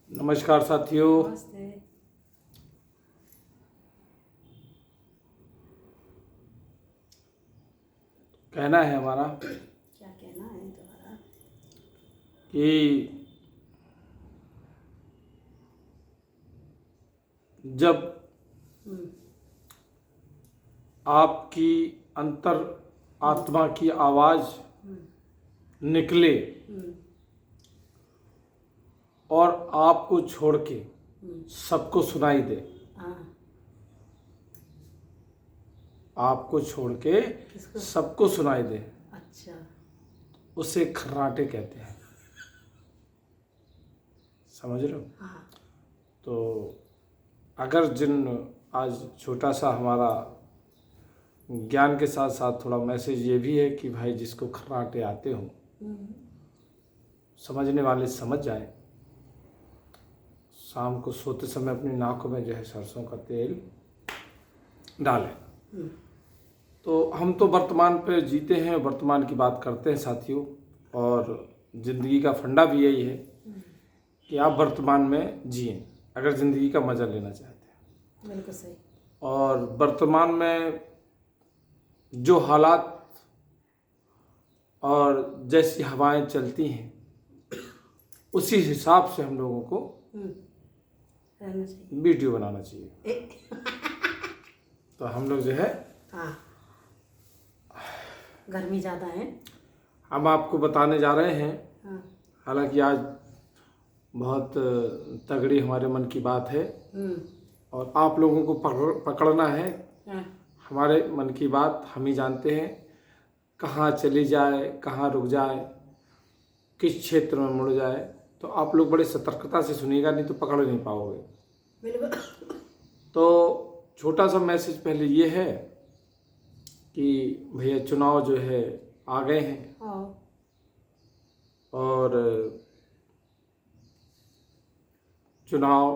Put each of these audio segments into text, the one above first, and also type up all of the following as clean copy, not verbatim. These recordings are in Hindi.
नमस्कार साथियों। नमस्ते। कहना है हमारा क्या कहना है तुम्हारा? कि जब हम्म, आपकी अंतर आत्मा की आवाज़ निकले हम्म, और आपको छोड़ के हम्म, सबको सुनाई दे, हाँ। आपको छोड़ के किसको? सबको सुनाई दे, अच्छा। उसे खर्राटे कहते हैं। समझ रहे हो? हाँ। तो अगर जिन आज छोटा सा हमारा ज्ञान के साथ साथ थोड़ा मैसेज ये भी है कि भाई जिसको खर्राटे आते हों, हम्म, समझने वाले समझ जाएं। शाम को सोते समय अपनी नाकों में जो है सरसों का तेल डालें। हम्म, तो हम तो वर्तमान पे जीते हैं, वर्तमान की बात करते हैं साथियों। और ज़िंदगी का फंडा भी यही है कि आप वर्तमान में जिएं अगर ज़िंदगी का मज़ा लेना चाहते हैं। बिल्कुल सही। और वर्तमान में जो हालात और जैसी हवाएं चलती हैं उसी हिसाब से हम लोगों को रहना चाहिए। वीडियो बनाना चाहिए। तो हम लोग जो है हाँ। गर्मी ज़्यादा है। हम आपको बताने जा रहे हैं। हाँ। हालांकि आज बहुत तगड़ी हमारे मन की बात है और आप लोगों को पकड़ना है। हाँ। हमारे मन की बात हम ही जानते हैं, कहाँ चली जाए, कहाँ रुक जाए, किस क्षेत्र में मुड़ जाए। तो आप लोग बड़े सतर्कता से सुनिएगा, नहीं तो पकड़ नहीं पाओगे। बिल्कुल। तो छोटा सा मैसेज पहले ये है कि भैया चुनाव जो है आ गए हैं हाँ। और चुनाव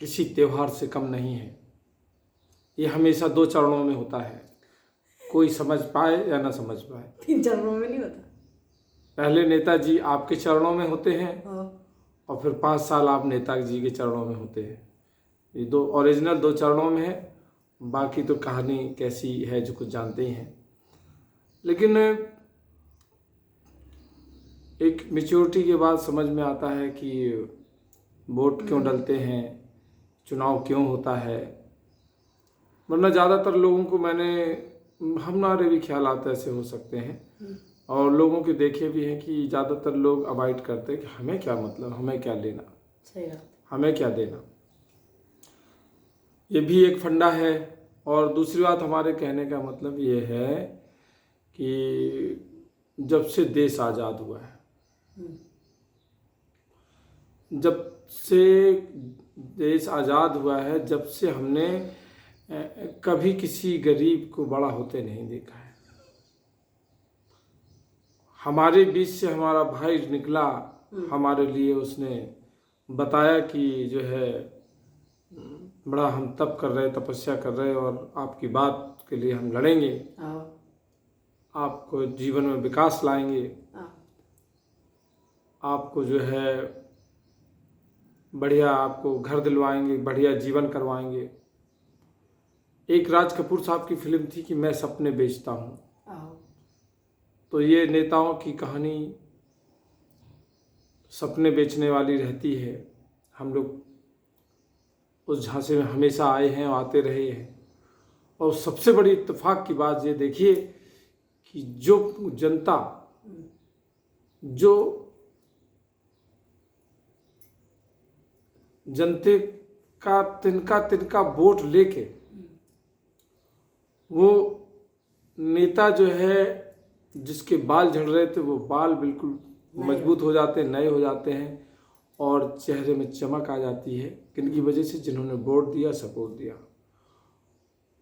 किसी त्यौहार से कम नहीं है। ये हमेशा 2 चरणों में होता है, कोई समझ पाए या ना समझ पाए। 3 चरणों में नहीं होता। पहले नेताजी आपके चरणों में होते हैं हाँ। और फिर 5 साल आप नेताजी के चरणों में होते हैं। ये 2 ओरिजिनल 2 चरणों में है। बाकी तो कहानी कैसी है जो कुछ जानते ही हैं। लेकिन एक मैच्योरिटी के बाद समझ में आता है कि वोट क्यों डलते हैं, चुनाव क्यों होता है। वरना ज़्यादातर लोगों को हमारे भी ख्यालात ऐसे हो सकते हैं और लोगों के देखे भी हैं कि ज़्यादातर लोग अवॉइड करते हैं कि हमें क्या मतलब, हमें क्या लेना, सही बात। हमें क्या देना। ये भी एक फंडा है। और दूसरी बात हमारे कहने का मतलब ये है कि जब से देश आज़ाद हुआ है, जब से देश आज़ाद हुआ है, जब से हमने कभी किसी गरीब को बड़ा होते नहीं देखा है। हमारे बीच से हमारा भाई निकला, हमारे लिए उसने बताया कि जो है बड़ा हम तप कर रहे, तपस्या कर रहे और आपकी बात के लिए हम लड़ेंगे, हाँ। आपको जीवन में विकास लाएंगे, हाँ। आपको जो है बढ़िया, आपको घर दिलवाएंगे, बढ़िया जीवन करवाएंगे। एक राज कपूर साहब की फिल्म थी कि मैं सपने बेचता हूँ। हाँ। तो ये नेताओं की कहानी सपने बेचने वाली रहती है। हम लोग उस झांसे में हमेशा आए हैं और आते रहे हैं। और सबसे बड़ी इत्तेफाक की बात ये देखिए कि जो जनता, जो जनते का तिनका तिनका वोट लेके वो नेता जो है जिसके बाल झड़ रहे थे वो बाल बिल्कुल मजबूत हो जाते हैं, नए हो जाते हैं और चेहरे में चमक आ जाती है। किनकी वजह से? जिन्होंने वोट दिया, सपोर्ट दिया।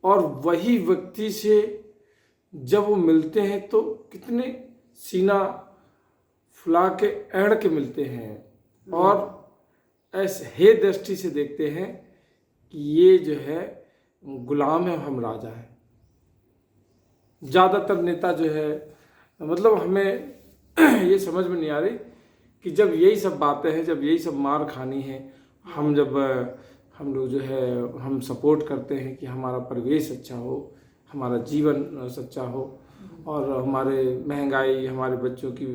और वही व्यक्ति से जब वो मिलते हैं तो कितने सीना फुला के अड़ के मिलते हैं और ऐसे हे दृष्टि से देखते हैं कि ये जो है गुलाम है, हम राजा हैं। ज़्यादातर नेता जो है, मतलब हमें ये समझ में नहीं आ रही कि जब यही सब बातें हैं, जब यही सब मार खानी है, हम लोग जो है हम सपोर्ट करते हैं कि हमारा परिवेश अच्छा हो, हमारा जीवन सच्चा हो, और हमारे महंगाई, हमारे बच्चों की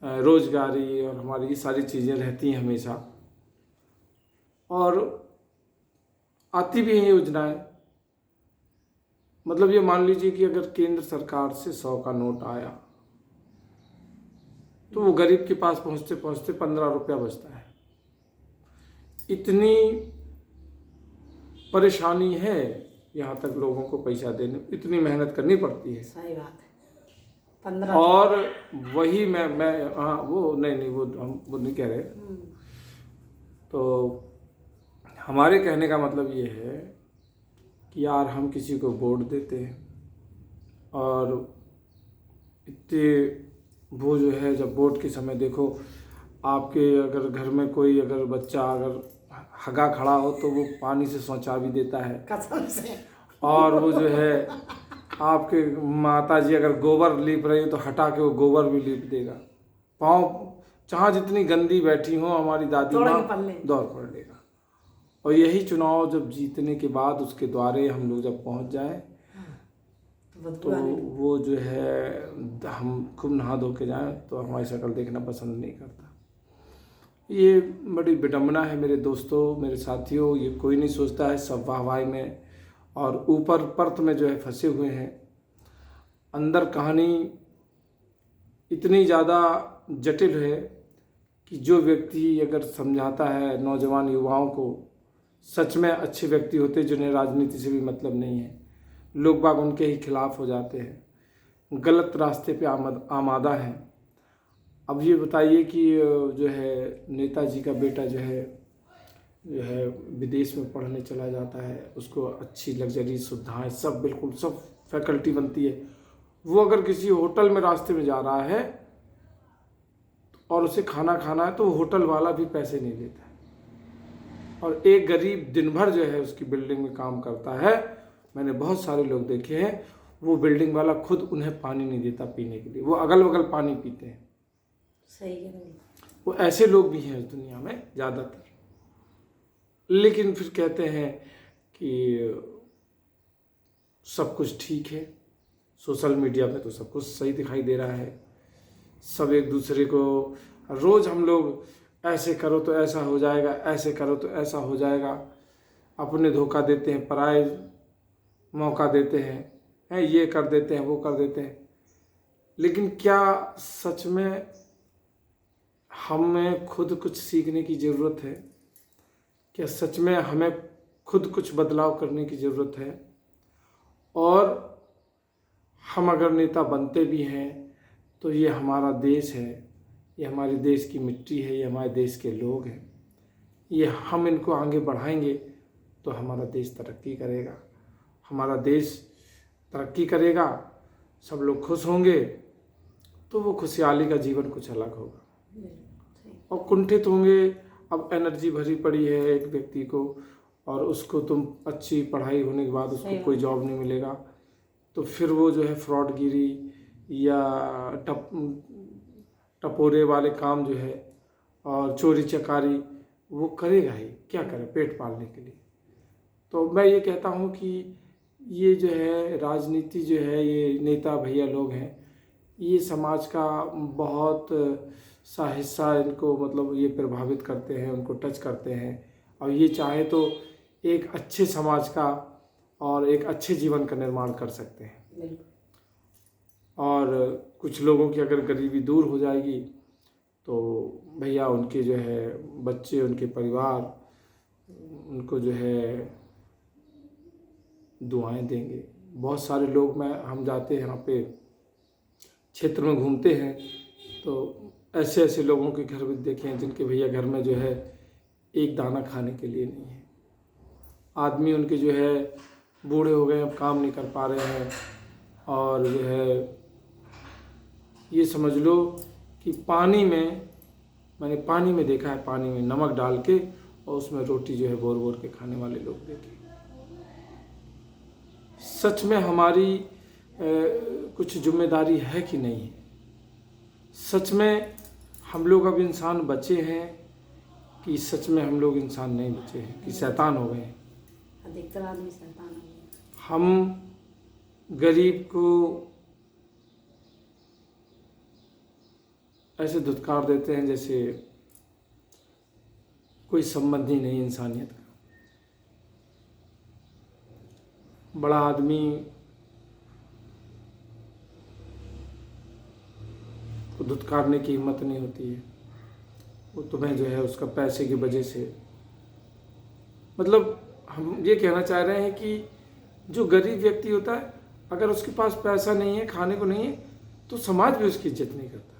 रोजगारी और हमारी ये सारी चीज़ें रहती हैं हमेशा, और आती भी हैं योजनाएं। मतलब ये मान लीजिए कि अगर केंद्र सरकार से 100 का नोट आया तो वो गरीब के पास पहुंचते पहुंचते 15 रुपया बचता है। इतनी परेशानी है यहाँ तक लोगों को पैसा देने, इतनी मेहनत करनी पड़ती है। सही बात है। 15 और वही मैं हाँ वो नहीं वो हम वो नहीं कह रहे। तो हमारे कहने का मतलब ये है कि यार हम किसी को वोट देते हैं और इतने वो जो है, जब वोट के समय देखो आपके अगर घर में कोई अगर बच्चा अगर हगा खड़ा हो तो वो पानी से शौचा भी देता है, कसम से। और वो जो है आपके माता जी अगर गोबर लीप रही है तो हटा के वो गोबर भी लीप देगा। पाँव जहाँ जितनी गंदी बैठी हो हमारी दादी माँ दौड़ पड़ लेगा। और यही चुनाव जब जीतने के बाद उसके द्वारे हम लोग जब पहुँच जाए तो वो जो है हम खूब नहा धो के जाएँ तो हमारी शक्ल देखना पसंद नहीं करता। ये बड़ी विडम्बना है मेरे दोस्तों, मेरे साथियों। ये कोई नहीं सोचता है, सब वाहवाही में और ऊपर परत में जो है फंसे हुए हैं। अंदर कहानी इतनी ज़्यादा जटिल है कि जो व्यक्ति अगर समझाता है नौजवान युवाओं को, सच में अच्छे व्यक्ति होते जिन्हें राजनीति से भी मतलब नहीं है, लोग बाग उनके ही खिलाफ हो जाते हैं, गलत रास्ते पे आमादा हैं। अब ये बताइए कि जो है नेताजी का बेटा जो है विदेश में पढ़ने चला जाता है, उसको अच्छी लग्जरी सुविधाएं सब बिल्कुल सब फैकल्टी बनती है। वो अगर किसी होटल में रास्ते में जा रहा है और उसे खाना खाना है तो होटल वाला भी पैसे नहीं लेता है, और एक गरीब दिन भर जो है उसकी बिल्डिंग में काम करता है। मैंने बहुत सारे लोग देखे हैं, वो बिल्डिंग वाला खुद उन्हें पानी नहीं देता पीने के लिए, वो अगल बगल पानी पीते हैं। सही है। वो ऐसे लोग भी हैं इस दुनिया में ज़्यादातर। लेकिन फिर कहते हैं कि सब कुछ ठीक है, सोशल मीडिया पे तो सब कुछ सही दिखाई दे रहा है। सब एक दूसरे को रोज़ हम लोग ऐसे करो तो ऐसा हो जाएगा, ऐसे करो तो ऐसा हो जाएगा, अपने धोखा देते हैं, पराए मौका देते हैं, ये कर देते हैं, वो कर देते हैं। लेकिन क्या सच में हमें खुद कुछ सीखने की ज़रूरत है? क्या सच में हमें खुद कुछ बदलाव करने की ज़रूरत है? और हम अगर नेता बनते भी हैं तो ये हमारा देश है, ये हमारे देश की मिट्टी है, ये हमारे देश के लोग हैं, ये हम इनको आगे बढ़ाएंगे तो हमारा देश तरक्की करेगा। हमारा देश तरक्की करेगा, सब लोग खुश होंगे तो वो खुशहाली का जीवन कुछ अलग होगा। और कुंठित होंगे, अब एनर्जी भरी पड़ी है एक व्यक्ति को और उसको तुम अच्छी पढ़ाई होने के बाद उसको कोई जॉब नहीं मिलेगा, तो फिर वो जो है फ्रॉडगिरी या टपोरे वाले काम जो है और चोरी चकारी वो करेगा ही, क्या करे पेट पालने के लिए। तो मैं ये कहता हूँ कि ये जो है राजनीति जो है, ये नेता भैया लोग हैं, ये समाज का बहुत सा हिस्सा इनको मतलब ये प्रभावित करते हैं, उनको टच करते हैं, और ये चाहे तो एक अच्छे समाज का और एक अच्छे जीवन का निर्माण कर सकते हैं। और कुछ लोगों की अगर गरीबी दूर हो जाएगी तो भैया उनके जो है बच्चे, उनके परिवार उनको जो है दुआएं देंगे। बहुत सारे लोग हम जाते हैं यहाँ पे क्षेत्र में घूमते हैं तो ऐसे ऐसे लोगों के घर भी देखे हैं जिनके भैया घर में जो है एक दाना खाने के लिए नहीं है। आदमी उनके जो है बूढ़े हो गए, अब काम नहीं कर पा रहे हैं, और जो है ये समझ लो कि पानी में, मैंने पानी में देखा है, पानी में नमक डाल के और उसमें रोटी जो है बोर बोर के खाने वाले लोग देखे। सच में हमारी कुछ जिम्मेदारी है कि नहीं है? सच में हम लोग अब इंसान बचे हैं कि सच में हम लोग इंसान नहीं बचे हैं, कि शैतान हो गए हैं। अधिकतर आदमी शैतान हो गए। हम गरीब को ऐसे धुतकार देते हैं जैसे कोई संबंध ही नहीं इंसानियत का। बड़ा आदमी को धुतकारने की हिम्मत नहीं होती है। वो तुम्हें जो है उसका पैसे की वजह से, मतलब हम ये कहना चाह रहे हैं कि जो गरीब व्यक्ति होता है, अगर उसके पास पैसा नहीं है, खाने को नहीं है, तो समाज भी उसकी इज्जत नहीं करता।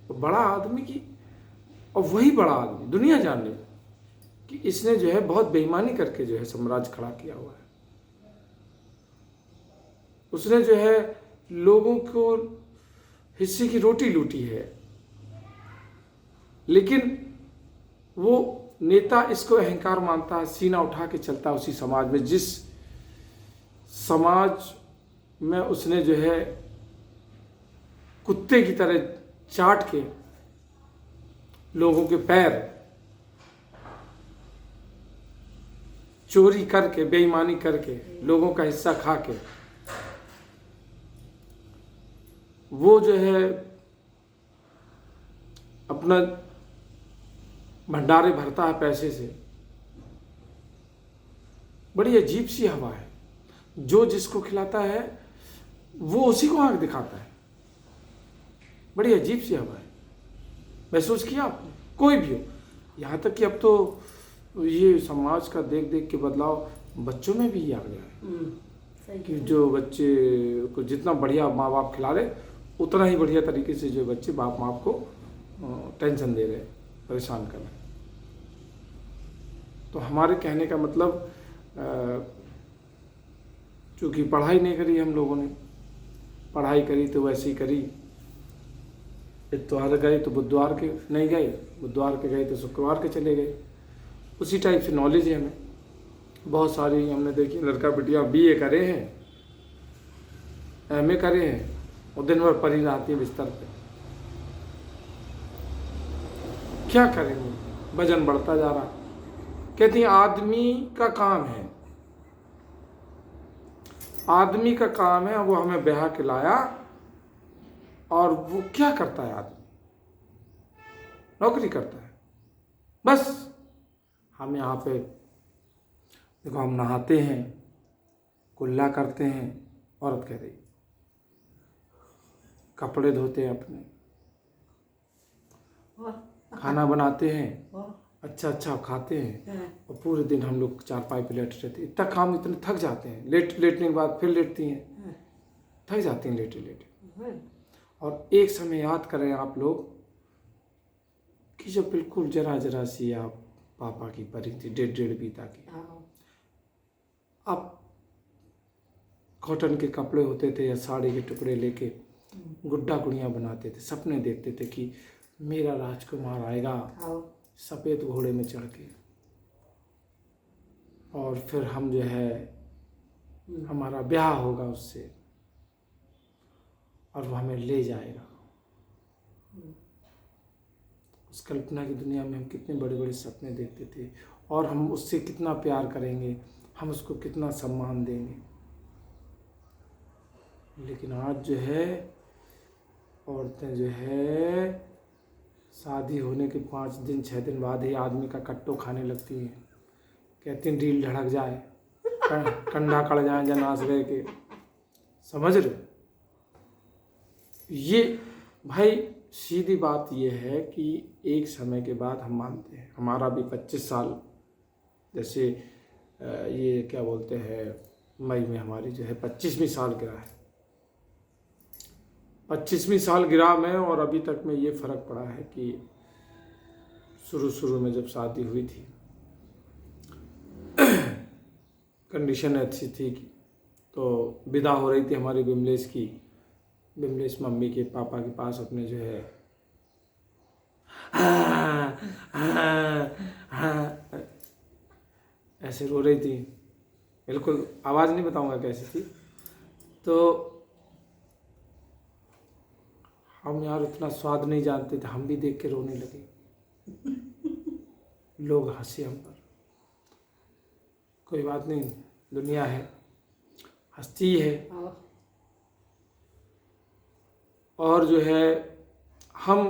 तो बड़ा आदमी की, और वही बड़ा आदमी दुनिया जान ले कि इसने जो है बहुत बेईमानी करके जो है साम्राज्य खड़ा किया हुआ है। उसने जो है लोगों को हिस्से की रोटी लूटी है, लेकिन वो नेता इसको अहंकार मानता है, सीना उठा के चलता है उसी समाज में, जिस समाज में उसने जो है कुत्ते की तरह चाट के लोगों के पैर, चोरी करके, बेईमानी करके, लोगों का हिस्सा खा के वो जो है अपना भंडारे भरता है पैसे से। बड़ी अजीब सी हवा है। जो जिसको खिलाता है वो उसी को आंख दिखाता है। बड़ी अजीब सी हवा है। महसूस किया आपने? कोई भी हो, यहाँ तक कि अब तो ये समाज का देख देख के बदलाव बच्चों में भी आ गया है कि जो बच्चे को जितना बढ़िया माँ बाप खिला रहे, उतना ही बढ़िया तरीके से जो बच्चे बाप माँ को टेंशन दे रहे, परेशान कर रहे। तो हमारे कहने का मतलब, चूँकि पढ़ाई नहीं करी हम लोगों ने, पढ़ाई करी तो वैसे ही करी। इतवार गए तो बुधवार के नहीं गए, बुधवार के गए तो शुक्रवार के चले गए। उसी टाइप से नॉलेज है हमें। बहुत सारी हमने देखी लड़का बेटियाँ BA करे हैं, MA करे हैं, और दिन भर पड़ी रहती है बिस्तर पे। क्या करेंगे? वजन बढ़ता जा रहा। कहती हैं आदमी का काम है, आदमी का काम है, वो हमें ब्याह के लाया, और वो क्या करता है? आदमी नौकरी करता है। बस हम यहाँ पे देखो, हम नहाते हैं, कुल्ला करते हैं, औरत कह रही, कपड़े धोते हैं अपने, खाना बनाते हैं, अच्छा अच्छा खाते हैं, और पूरे दिन हम लोग चारपाई पे लेटे रहते हैं। इतना काम, इतने थक जाते हैं। लेटने के बाद फिर लेटती हैं, थक जाती हैं लेटे लेटे। और एक समय याद करें आप लोग कि जब बिल्कुल जरा जरा सी आप पापा की परी थी, 1.5 बीता की। अब कॉटन के कपड़े होते थे या साड़ी के टुकड़े लेके गुड्डा गुड़ियाँ बनाते थे, सपने देखते थे कि मेरा राजकुमार आएगा सफ़ेद घोड़े में चढ़ के, और फिर हम जो है हमारा ब्याह होगा उससे, और वो हमें ले जाएगा। उस कल्पना की दुनिया में हम कितने बड़े बड़े सपने देखते थे, और हम उससे कितना प्यार करेंगे, हम उसको कितना सम्मान देंगे। लेकिन आज जो है औरतें जो है शादी होने के 5 दिन 6 दिन बाद ही आदमी का कट्टो खाने लगती हैं। कहती हैं ढील ढड़क जाए, कंधा कड़ जाए जनास गए के। समझ रहे? ये भाई सीधी बात ये है कि एक समय के बाद हम मानते हैं, हमारा भी 25 साल, जैसे ये क्या बोलते हैं, मई में हमारी जो है 25वीं साल गिरा है, 25वीं साल गिरा में। और अभी तक में ये फ़र्क पड़ा है कि शुरू में जब शादी हुई थी कंडीशन अच्छी थी, तो विदा हो रही थी हमारी विमलेश की, विमलेश मम्मी के पापा के पास अपने जो है ऐसे रो रही थी, बिल्कुल आवाज़ नहीं बताऊंगा कैसी थी। तो हम यार उतना स्वाद नहीं जानते थे, हम भी देख के रोने लगे। लोग हंसे हम पर। कोई बात नहीं, दुनिया है, हंसती है। और जो है हम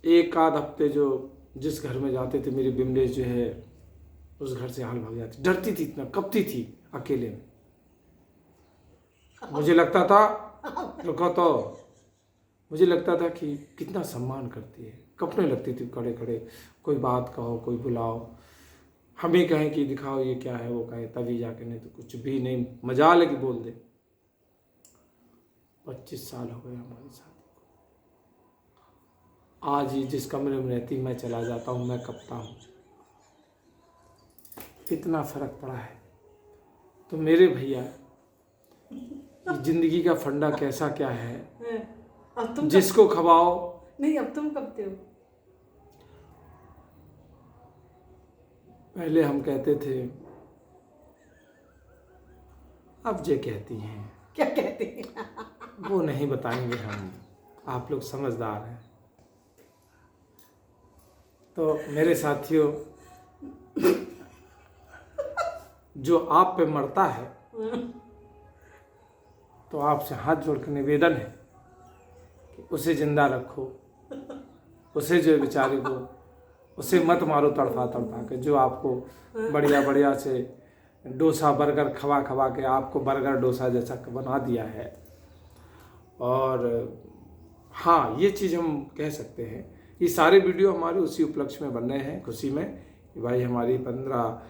एक आध हफ्ते जो जिस घर में जाते थे, मेरी बिमलेश जो है उस घर से हाल भाग जाती, डरती थी, इतना कपती थी अकेले में। मुझे लगता था, रुको तो, मुझे लगता था कि कितना सम्मान करती है, कपने लगती थी खड़े खड़े। कोई बात कहो, कोई बुलाओ, हम ही कहें कि दिखाओ ये क्या है, वो कहे तभी जाके, नहीं तो कुछ भी नहीं, मजाल है कि बोल दे। 25 साल हो गए हमारी शादी को। आज ही जिस कमरे में रहती मैं चला जाता हूँ, मैं कपता हूँ, इतना फर्क पड़ा है। तो मेरे भैया, जिंदगी का फंडा कैसा क्या है, अब तुम जिसको खवाओ। नहीं, अब तुम कबते हो। पहले हम कहते थे, अब जे कहती हैं, क्या कहते हैं? वो नहीं बताएंगे हम, आप लोग समझदार हैं। तो मेरे साथियों, जो आप पे मरता है तो आपसे हाथ जोड़ कर निवेदन है कि उसे जिंदा रखो, उसे जो बेचारे को, उसे मत मारो तड़फा तड़फा के। जो आपको बढ़िया बढ़िया से डोसा बर्गर खवा खवा के आपको बर्गर डोसा जैसा बना दिया है। और हाँ, ये चीज़ हम कह सकते हैं, ये सारे वीडियो हमारे उसी उपलक्ष्य में बन रहे हैं, खुशी में कि भाई हमारी 15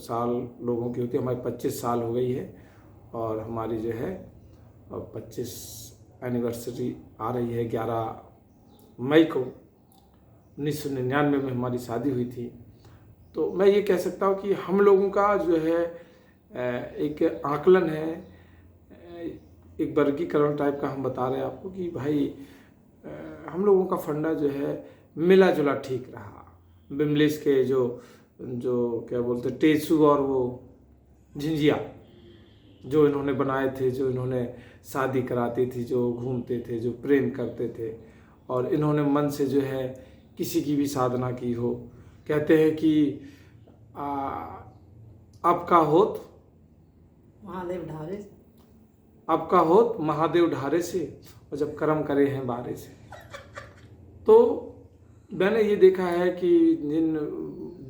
साल लोगों की होती है, हमारी 25 साल हो गई है। और हमारी जो है 25 एनिवर्सरी आ रही है। 11 मई को 1999 में हमारी शादी हुई थी। तो मैं ये कह सकता हूँ कि हम लोगों का जो है एक आकलन है, एक वर्गीकरण टाइप का हम बता रहे हैं आपको कि भाई हम लोगों का फंडा जो है मिला जुला ठीक रहा। बिमलेश के जो क्या बोलते टेसू और वो झिंझिया जो इन्होंने बनाए थे, जो इन्होंने शादी कराती थी, जो घूमते थे, जो प्रेम करते थे, और इन्होंने मन से जो है किसी की भी साधना की हो। कहते हैं कि अब का होत महादेव ढारे, अब का होत महादेव ढारे से, और जब कर्म करे हैं बारे से। तो मैंने ये देखा है कि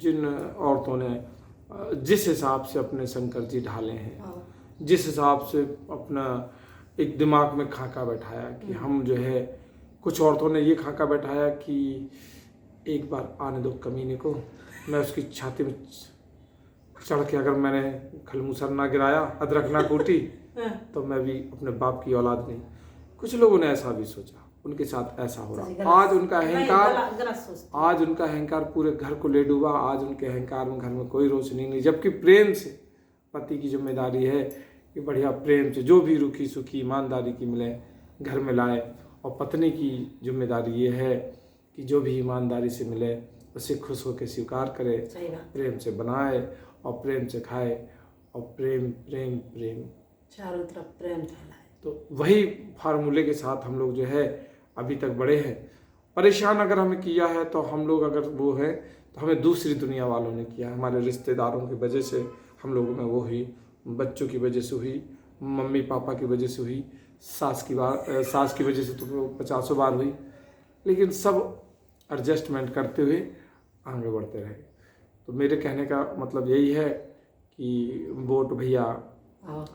जिन औरतों ने जिस हिसाब से अपने शंकर जी ढाले हैं, जिस हिसाब से अपना एक दिमाग में खाका बैठाया कि हम जो है, कुछ औरतों ने ये खाका बैठाया कि एक बार आने दो कमीने को, मैं उसकी छाती में चढ़ के अगर मैंने खलमूसर ना गिराया, अदरक ना कूटी, तो मैं भी अपने बाप की औलाद नहीं। कुछ लोगों ने ऐसा भी सोचा, उनके साथ ऐसा हो रहा। आज उनका अहंकार पूरे घर को ले डूबा। आज उनके अहंकार में घर में कोई रोशनी नहीं, जबकि प्रेम से पति की जिम्मेदारी है कि बढ़िया प्रेम से जो भी रुखी सुखी ईमानदारी की मिले घर में लाए, और पत्नी की जिम्मेदारी ये है कि जो भी ईमानदारी से मिले उसे खुश होकर स्वीकार करे, प्रेम से बनाए और प्रेम से खाए, और प्रेम प्रेम प्रेम चारों तरफ प्रेम फैलाए। तो वही फार्मूले के साथ हम लोग जो है अभी तक बड़े हैं। परेशान अगर हमें किया है तो हम लोग, अगर वो है तो हमें दूसरी दुनिया वालों ने किया, हमारे रिश्तेदारों की वजह से हम लोगों में वो हुई, बच्चों की वजह से हुई, मम्मी पापा की वजह से हुई, सास की वजह से तो 50 बार हुई, लेकिन सब एडजस्टमेंट करते हुए आगे बढ़ते रहे। तो मेरे कहने का मतलब यही है कि वोट भैया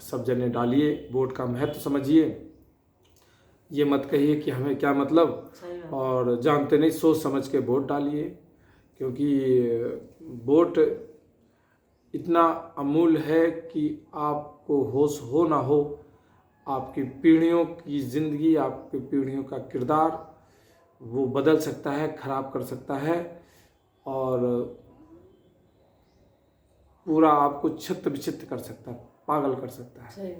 सब जने डालिए, वोट का महत्व समझिए, ये मत कहिए कि हमें क्या मतलब, और जानते नहीं सोच समझ के वोट डालिए, क्योंकि वोट इतना अमूल्य है कि आपको होश हो ना हो, आपकी पीढ़ियों की ज़िंदगी, आपकी पीढ़ियों का किरदार वो बदल सकता है, खराब कर सकता है, और पूरा आपको छित्र विचित्र कर सकता है, पागल कर सकता है।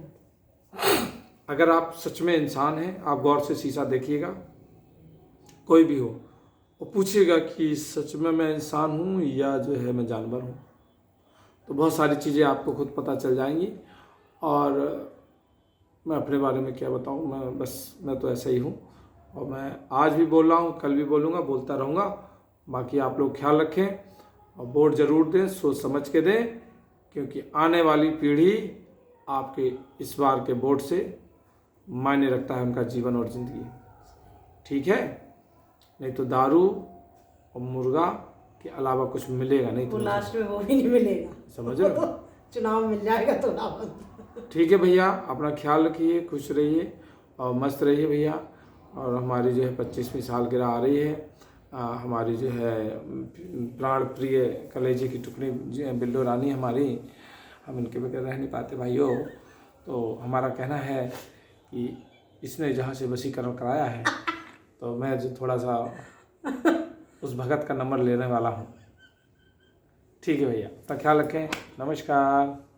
अगर आप सच में इंसान हैं, आप गौर से शीशा देखिएगा, कोई भी हो, और पूछिएगा कि सच में मैं इंसान हूँ या जो है मैं जानवर हूँ, तो बहुत सारी चीज़ें आपको खुद पता चल जाएंगी। और मैं अपने बारे में क्या बताऊं, मैं तो ऐसा ही हूं। और मैं आज भी बोल रहा हूं, कल भी बोलूँगा, बोलता रहूँगा। बाकी आप लोग ख्याल रखें और वोट ज़रूर दें, सोच समझ के दें, क्योंकि आने वाली पीढ़ी आपके इस बार के वोट से मायने रखता है, उनका जीवन और ज़िंदगी। ठीक है, नहीं तो दारू और मुर्गा के अलावा कुछ मिलेगा नहीं। वो तो लास्ट में वो भी नहीं मिलेगा, समझ रहे हो? चुनाव मिल जाएगा तो ना बंद। ठीक है भैया, अपना ख्याल रखिए, खुश रहिए और मस्त रहिए भैया। और हमारी जो है 25वीं सालगिरह आ रही है। हमारी जो है प्राण प्रिय कलेजे की टुकड़ी जो है बिल्लो रानी हमारी, हम इनके बगैर रह नहीं पाते भाइयों। तो हमारा कहना है कि इसने जहाँ से वशीकरण कराया है, तो मैं जो थोड़ा सा उस भगत का नंबर लेने वाला हूँ। ठीक है भैया, अपना ख्याल रखें। नमस्कार।